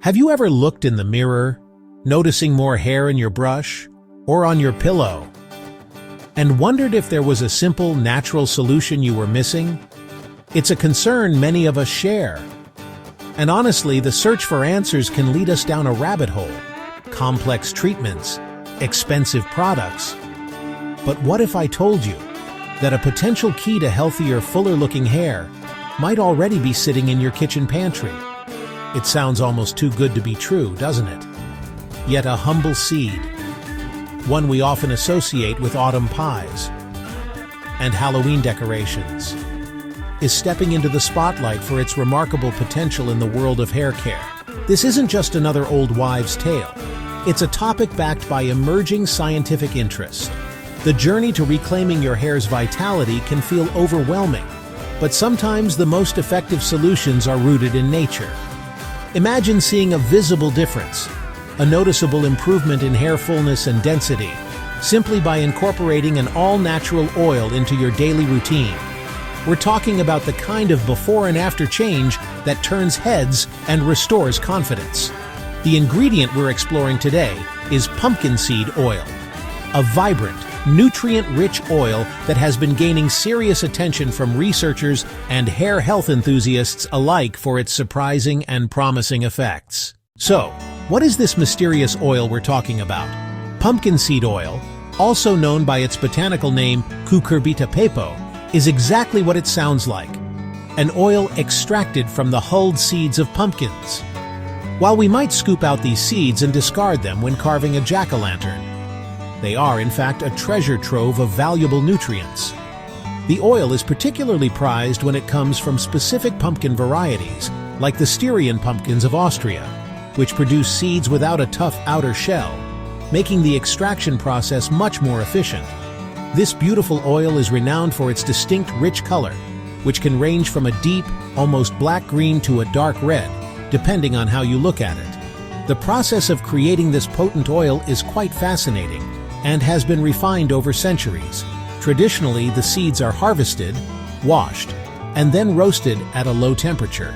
Have you ever looked in the mirror, noticing more hair in your brush or on your pillow, and wondered if there was a simple, natural solution you were missing? It's a concern many of us share. And honestly, the search for answers can lead us down a rabbit hole. Complex treatments, expensive products. But what if I told you that a potential key to healthier, fuller-looking hair might already be sitting in your kitchen pantry? It sounds almost too good to be true, doesn't it? Yet a humble seed, one we often associate with autumn pies and Halloween decorations, is stepping into the spotlight for its remarkable potential in the world of hair care. This isn't just another old wives' tale. It's a topic backed by emerging scientific interest. The journey to reclaiming your hair's vitality can feel overwhelming, but sometimes the most effective solutions are rooted in nature. Imagine seeing a visible difference, a noticeable improvement in hair fullness and density, simply by incorporating an all-natural oil into your daily routine. We're talking about the kind of before and after change that turns heads and restores confidence. The ingredient we're exploring today is pumpkin seed oil, a vibrant, nutrient-rich oil that has been gaining serious attention from researchers and hair health enthusiasts alike for its surprising and promising effects. So, what is this mysterious oil we're talking about? Pumpkin seed oil, also known by its botanical name cucurbita pepo, is exactly what it sounds like: an oil extracted from the hulled seeds of pumpkins. While we might scoop out these seeds and discard them when carving a jack-o'-lantern, they are, in fact, a treasure trove of valuable nutrients. The oil is particularly prized when it comes from specific pumpkin varieties, like the Styrian pumpkins of Austria, which produce seeds without a tough outer shell, making the extraction process much more efficient. This beautiful oil is renowned for its distinct, rich color, which can range from a deep, almost black-green to a dark red, depending on how you look at it. The process of creating this potent oil is quite fascinating and has been refined over centuries. Traditionally, the seeds are harvested, washed, and then roasted at a low temperature.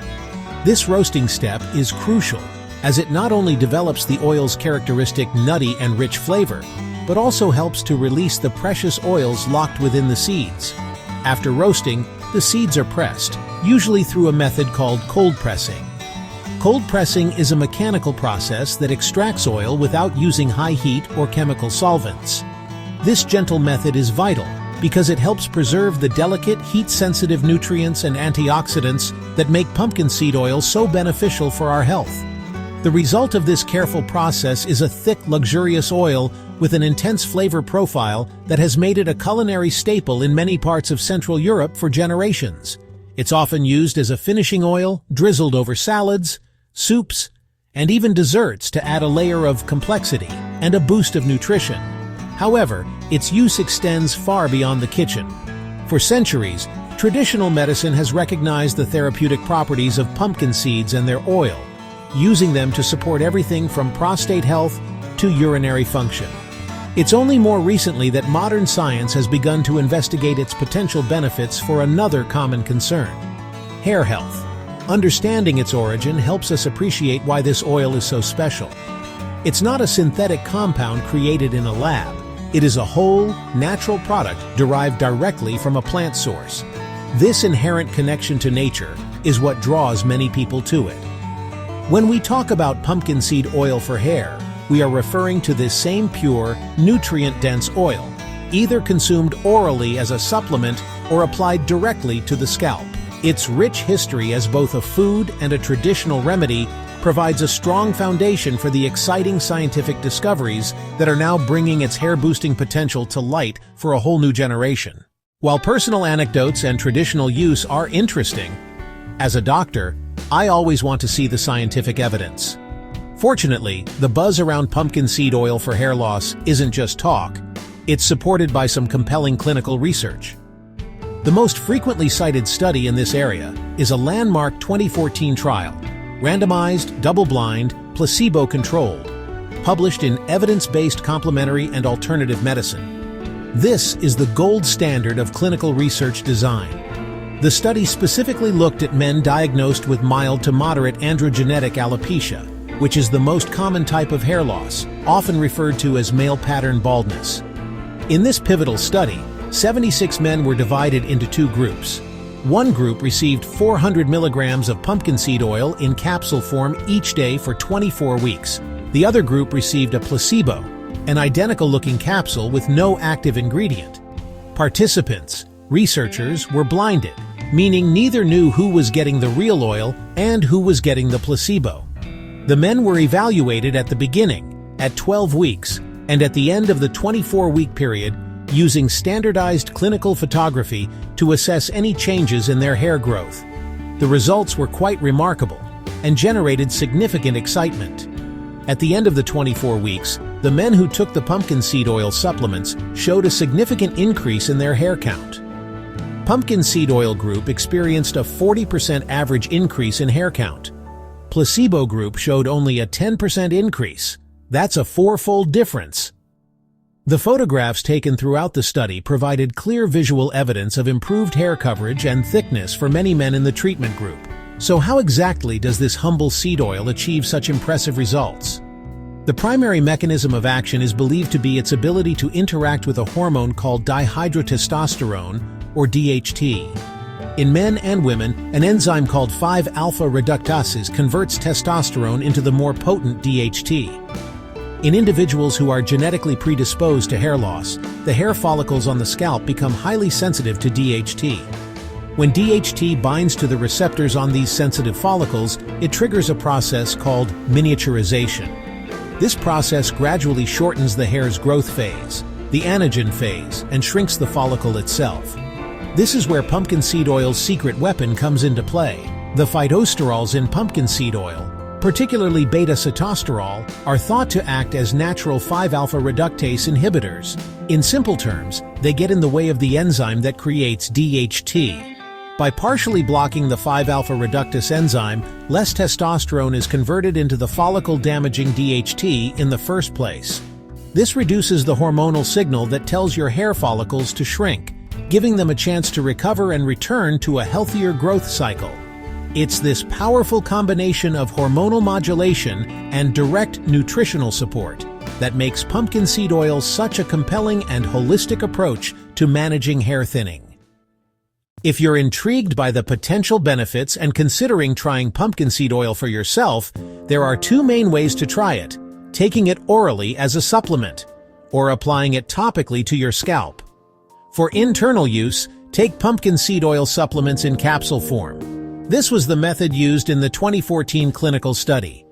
This roasting step is crucial, as it not only develops the oil's characteristic nutty and rich flavor, but also helps to release the precious oils locked within the seeds. After roasting, the seeds are pressed, usually through a method called cold pressing. Cold pressing is a mechanical process that extracts oil without using high heat or chemical solvents. This gentle method is vital because it helps preserve the delicate, heat-sensitive nutrients and antioxidants that make pumpkin seed oil so beneficial for our health. The result of this careful process is a thick, luxurious oil with an intense flavor profile that has made it a culinary staple in many parts of Central Europe for generations. It's often used as a finishing oil, drizzled over salads, soups, and even desserts to add a layer of complexity and a boost of nutrition. However, its use extends far beyond the kitchen. For centuries, traditional medicine has recognized the therapeutic properties of pumpkin seeds and their oil, using them to support everything from prostate health to urinary function. It's only more recently that modern science has begun to investigate its potential benefits for another common concern: hair health. Understanding its origin helps us appreciate why this oil is so special. It's not a synthetic compound created in a lab. It is a whole, natural product derived directly from a plant source. This inherent connection to nature is what draws many people to it. When we talk about pumpkin seed oil for hair, we are referring to this same pure, nutrient-dense oil, either consumed orally as a supplement or applied directly to the scalp. Its rich history as both a food and a traditional remedy provides a strong foundation for the exciting scientific discoveries that are now bringing its hair-boosting potential to light for a whole new generation. While personal anecdotes and traditional use are interesting, as a doctor, I always want to see the scientific evidence. Fortunately, the buzz around pumpkin seed oil for hair loss isn't just talk. It's supported by some compelling clinical research. The most frequently cited study in this area is a landmark 2014 trial, randomized, double-blind, placebo-controlled, published in Evidence-Based Complementary and Alternative Medicine. This is the gold standard of clinical research design. The study specifically looked at men diagnosed with mild to moderate androgenetic alopecia, which is the most common type of hair loss, often referred to as male pattern baldness. In this pivotal study, 76 men were divided into two groups. One group received 400 milligrams of pumpkin seed oil in capsule form each day for 24 weeks. The other group received a placebo, an identical-looking capsule with no active ingredient. Participants, researchers, were blinded, meaning neither knew who was getting the real oil and who was getting the placebo. The men were evaluated at the beginning, at 12 weeks, and at the end of the 24-week period, using standardized clinical photography to assess any changes in their hair growth. The results were quite remarkable and generated significant excitement. At the end of the 24 weeks, the men who took the pumpkin seed oil supplements showed a significant increase in their hair count. Pumpkin seed oil group experienced a 40% average increase in hair count. Placebo group showed only a 10% increase. That's a fourfold difference. The photographs taken throughout the study provided clear visual evidence of improved hair coverage and thickness for many men in the treatment group. So how exactly does this humble seed oil achieve such impressive results? The primary mechanism of action is believed to be its ability to interact with a hormone called dihydrotestosterone, or DHT. In men and women, an enzyme called 5-alpha reductase converts testosterone into the more potent DHT. In individuals who are genetically predisposed to hair loss, the hair follicles on the scalp become highly sensitive to DHT. When DHT binds to the receptors on these sensitive follicles, it triggers a process called miniaturization. This process gradually shortens the hair's growth phase, the anagen phase, and shrinks the follicle itself. This is where pumpkin seed oil's secret weapon comes into play. The phytosterols in pumpkin seed oil, particularly beta-sitosterol, are thought to act as natural 5-alpha reductase inhibitors. In simple terms, they get in the way of the enzyme that creates DHT. By partially blocking the 5-alpha reductase enzyme, less testosterone is converted into the follicle-damaging DHT in the first place. This reduces the hormonal signal that tells your hair follicles to shrink, giving them a chance to recover and return to a healthier growth cycle. It's this powerful combination of hormonal modulation and direct nutritional support that makes pumpkin seed oil such a compelling and holistic approach to managing hair thinning. If you're intrigued by the potential benefits and considering trying pumpkin seed oil for yourself, there are two main ways to try it: taking it orally as a supplement, or applying it topically to your scalp. For internal use, take pumpkin seed oil supplements in capsule form. This was the method used in the 2014 clinical study.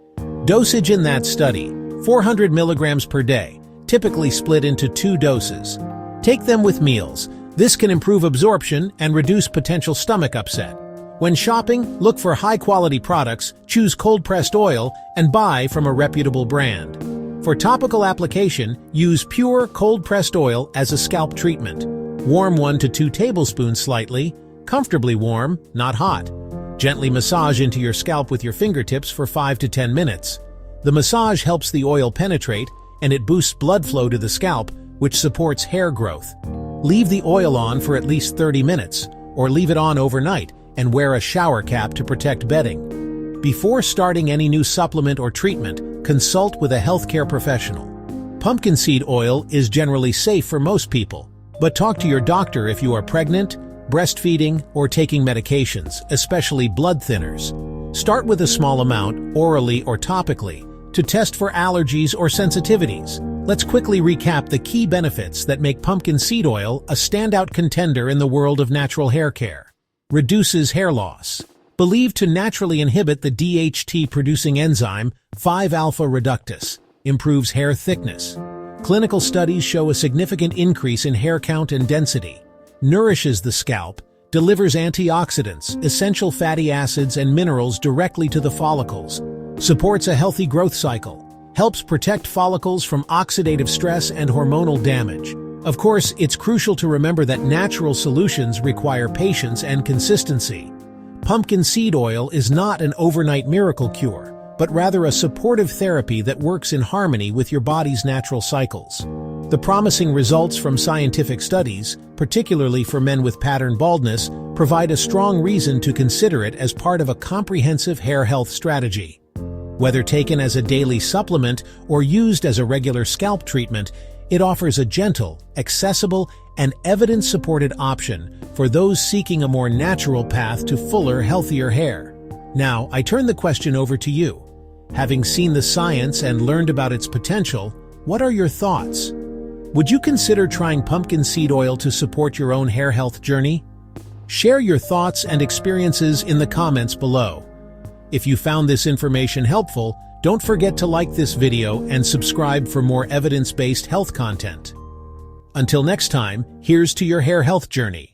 Dosage in that study, 400 milligrams per day, typically split into 2 doses. Take them with meals. This can improve absorption and reduce potential stomach upset. When shopping, look for high-quality products, choose cold-pressed oil, and buy from a reputable brand. For topical application, use pure cold-pressed oil as a scalp treatment. Warm 1 to 2 tablespoons slightly, comfortably warm, not hot. Gently massage into your scalp with your fingertips for 5 to 10 minutes. The massage helps the oil penetrate, and it boosts blood flow to the scalp, which supports hair growth. Leave the oil on for at least 30 minutes, or leave it on overnight, and wear a shower cap to protect bedding. Before starting any new supplement or treatment, consult with a healthcare professional. Pumpkin seed oil is generally safe for most people, but talk to your doctor if you are pregnant, breastfeeding, or taking medications, especially blood thinners. Start with a small amount, orally or topically, to test for allergies or sensitivities. Let's quickly recap the key benefits that make pumpkin seed oil a standout contender in the world of natural hair care. Reduces hair loss. Believed to naturally inhibit the DHT-producing enzyme 5-alpha reductase. Improves hair thickness. Clinical studies show a significant increase in hair count and density. Nourishes the scalp, delivers antioxidants, essential fatty acids, and minerals directly to the follicles, supports a healthy growth cycle, helps protect follicles from oxidative stress and hormonal damage. Of course, it's crucial to remember that natural solutions require patience and consistency. Pumpkin seed oil is not an overnight miracle cure, but rather a supportive therapy that works in harmony with your body's natural cycles. The promising results from scientific studies, particularly for men with pattern baldness, provide a strong reason to consider it as part of a comprehensive hair health strategy. Whether taken as a daily supplement or used as a regular scalp treatment, it offers a gentle, accessible, and evidence-supported option for those seeking a more natural path to fuller, healthier hair. Now, I turn the question over to you. Having seen the science and learned about its potential, what are your thoughts? Would you consider trying pumpkin seed oil to support your own hair health journey? Share your thoughts and experiences in the comments below. If you found this information helpful, don't forget to like this video and subscribe for more evidence-based health content. Until next time, here's to your hair health journey.